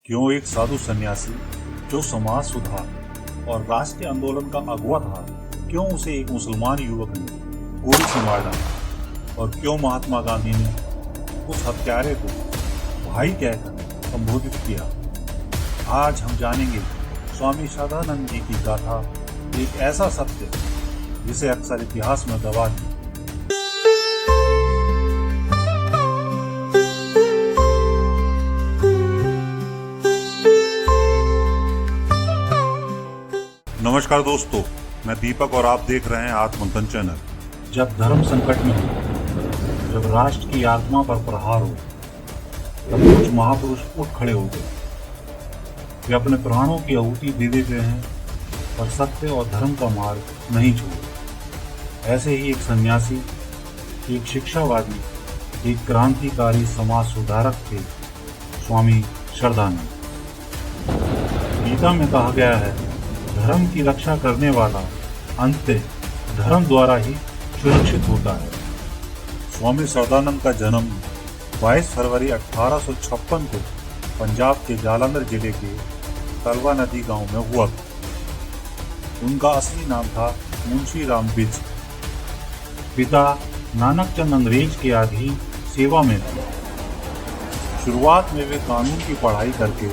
क्यों एक साधु सन्यासी जो समाज सुधार और राष्ट्रीय आंदोलन का अगुवा था, क्यों उसे एक मुसलमान युवक ने गोली से मार डाला और क्यों महात्मा गांधी ने उस हत्यारे को भाई कहकर संबोधित किया। आज हम जानेंगे स्वामी श्रद्धानंद जी की गाथा, एक ऐसा सत्य जिसे अक्सर इतिहास में दबा दिया। नमस्कार दोस्तों, मैं दीपक और आप देख रहे हैं आत्ममंथन चैनल। जब धर्म संकट में हो, जब राष्ट्र की आत्मा पर प्रहार हो, तब कुछ महापुरुष उठ खड़े हो गए। वे अपने प्राणों की आहुति दे देते हैं और सत्य और धर्म का मार्ग नहीं छोड़ते। ऐसे ही एक सन्यासी, एक शिक्षावादी, एक क्रांतिकारी समाज सुधारक थे स्वामी श्रद्धानंद। गीता में कहा गया है, धर्म की रक्षा करने वाला अंततः धर्म द्वारा ही सुरक्षित होता है। स्वामी श्रद्धानंद का जन्म 22 फरवरी 1856 को पंजाब के जालंधर जिले के तलवा नदी गांव में हुआ था। उनका असली नाम था मुंशी राम बिज। पिता नानक चंद अंग्रेज के अधीन सेवा में थे। शुरुआत में वे कानून की पढ़ाई करके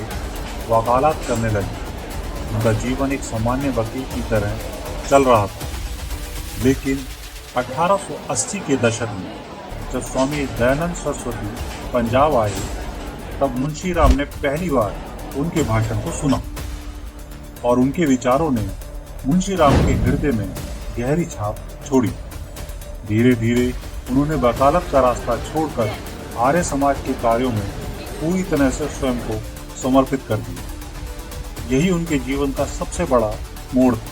वकालत करने लगे। उनका जीवन एक सामान्य वकील की तरह चल रहा था, लेकिन 1880 के दशक में जब स्वामी दयानंद सरस्वती पंजाब आए, तब मुंशी राम ने पहली बार उनके भाषण को सुना और उनके विचारों ने मुंशी राम के हृदय में गहरी छाप छोड़ी। धीरे धीरे उन्होंने वकालत का रास्ता छोड़कर आर्य समाज के कार्यों में पूरी तरह से स्वयं को समर्पित कर दिया। यही उनके जीवन का सबसे बड़ा मोड़ था,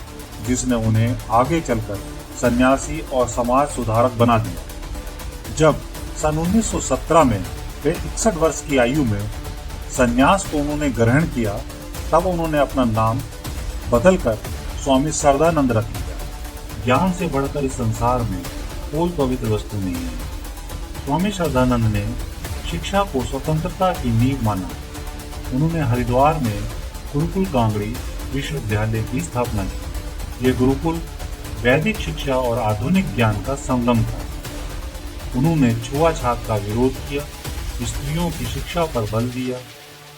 जिसने उन्हें आगे चलकर सन्यासी और समाज सुधारक बना दिया। जब सन 1917 में वे 61 वर्ष की आयु में सन्यास को उन्होंने ग्रहण किया, तब उन्होंने अपना नाम बदलकर स्वामी श्रद्धानंद रख लिया। ज्ञान से बढ़कर इस संसार में कोई पवित्र वस्तु नहीं है। स्वामी श्रद्धानंद ने शिक्षा को स्वतंत्रता की नींव माना। उन्होंने हरिद्वार में गुरुकुल कांगड़ी विश्वविद्यालय की स्थापना की। ये गुरुकुल वैदिक शिक्षा और आधुनिक ज्ञान का संगम था। उन्होंने छुआछूत का विरोध किया, स्त्रियों की शिक्षा पर बल दिया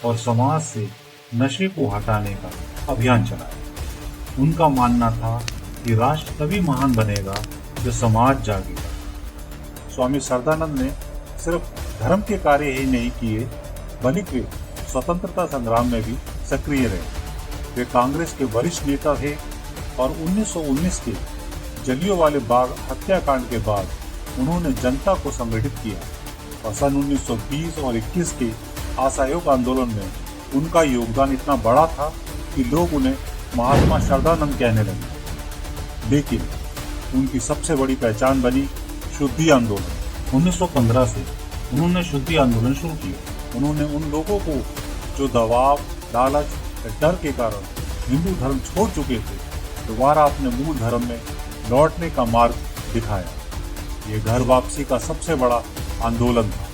और समाज से नशे को हटाने का अभियान चलाया। उनका मानना था कि राष्ट्र तभी महान बनेगा जब समाज जागेगा। स्वामी श्रद्धानंद ने सिर्फ धर्म के कार्य ही नहीं किए, बल्कि वे स्वतंत्रता संग्राम में भी सक्रिय रहे। वे कांग्रेस के वरिष्ठ नेता थे और 1919 के जलियांवाला बाग हत्याकांड के बाद उन्होंने जनता को संगठित किया और सन 1920 और 21 के असहयोग आंदोलन में उनका योगदान इतना बड़ा था कि लोग उन्हें महात्मा श्रद्धानंद कहने लगे। लेकिन उनकी सबसे बड़ी पहचान बनी शुद्धि आंदोलन। 1915 से उन्होंने शुद्धि आंदोलन शुरू किया। उन्होंने उन लोगों को जो दबाव, लालच या डर के कारण हिंदू धर्म छोड़ चुके थे, दोबारा अपने मूल धर्म में लौटने का मार्ग दिखाया। ये घर वापसी का सबसे बड़ा आंदोलन था।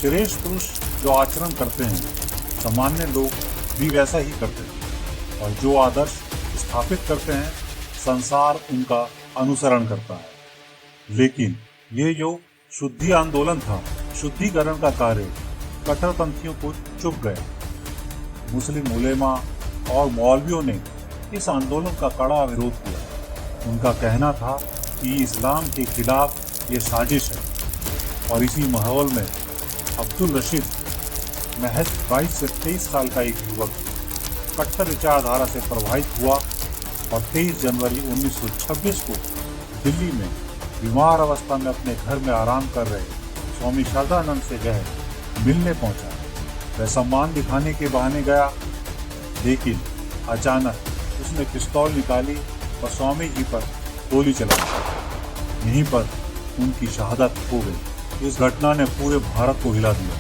श्रेष्ठ पुरुष जो आचरण करते हैं, सामान्य लोग भी वैसा ही करते हैं, और जो आदर्श स्थापित करते हैं, संसार उनका अनुसरण करता है। लेकिन ये जो शुद्धि आंदोलन था, शुद्धिकरण का कार्य कट्टरपंथियों को चुभ गया। मुस्लिम उलेमा और मौलवियों ने इस आंदोलन का कड़ा विरोध किया। उनका कहना था कि इस्लाम के खिलाफ ये साजिश है, और इसी माहौल में अब्दुल रशीद, महज 22 से 23 साल का एक युवक, कट्टर विचारधारा से प्रभावित हुआ और 23 जनवरी 1926 को दिल्ली में बीमार अवस्था में अपने घर में आराम कर रहे स्वामी श्रद्धानंद से वह मिलने पहुंचा। वह सम्मान दिखाने के बहाने गया, लेकिन अचानक उसने पिस्तौल निकाली और स्वामी जी पर गोली चला दी। यहीं पर उनकी शहादत हो गई। इस घटना ने पूरे भारत को हिला दिया।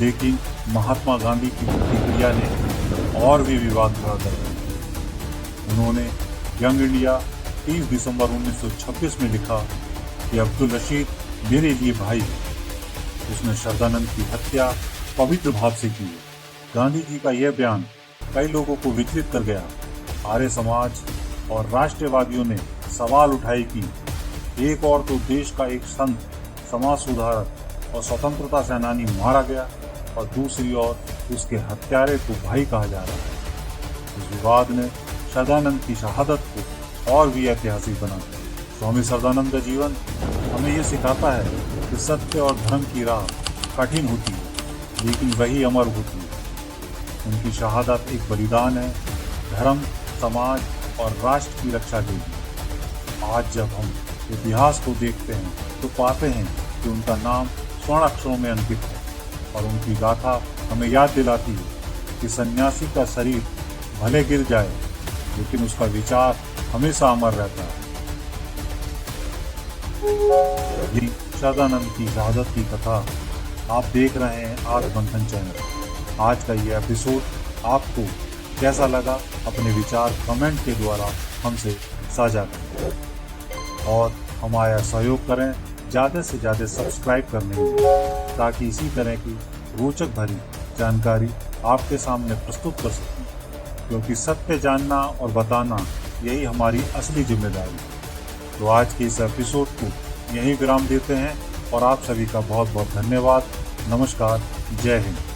लेकिन महात्मा गांधी की प्रतिक्रिया ने और भी विवाद खड़ा कर दिया। उन्होंने यंग इंडिया 30 दिसंबर 1926 में लिखा कि अब्दुल रशीद मेरे लिए भाई है। उसने श्रद्धानंद की हत्या पवित्र भाव से की है। गांधी जी का यह बयान कई लोगों को विचलित कर गया। आर्य समाज और राष्ट्रवादियों ने सवाल उठाए कि एक और तो देश का एक संत, समाज सुधारक और स्वतंत्रता सेनानी मारा गया और दूसरी ओर उसके हत्यारे को भाई कहा जा रहा है। इस विवाद ने सदानंद की शहादत को और भी ऐतिहासिक बना दिया। स्वामी सदानंद का जीवन हमें ये सिखाता है कि सत्य और धर्म की राह कठिन होती है, लेकिन वही अमर होती है। उनकी शहादत एक बलिदान है, धर्म, समाज और राष्ट्र की रक्षा के लिए। आज जब हम इतिहास को देखते हैं तो पाते हैं कि उनका नाम स्वर्ण अक्षरों में अंकित है और उनकी गाथा हमें याद दिलाती है कि सन्यासी का शरीर भले गिर जाए, लेकिन उसका विचार हमेशा अमर रहता है। ये सदानंद की शहादत की कथा आप देख रहे हैं आत्ममंथन चैनल। आज का ये एपिसोड आपको कैसा लगा, अपने विचार कमेंट के द्वारा हमसे साझा करें और हमारा सहयोग करें ज़्यादा से ज़्यादा सब्सक्राइब करने में, ताकि इसी तरह की रोचक भरी जानकारी आपके सामने प्रस्तुत कर सकें, क्योंकि सत्य जानना और बताना यही हमारी असली जिम्मेदारी है। तो आज के इस एपिसोड को यहीं विराम देते हैं और आप सभी का बहुत बहुत धन्यवाद। नमस्कार, जय हिंद।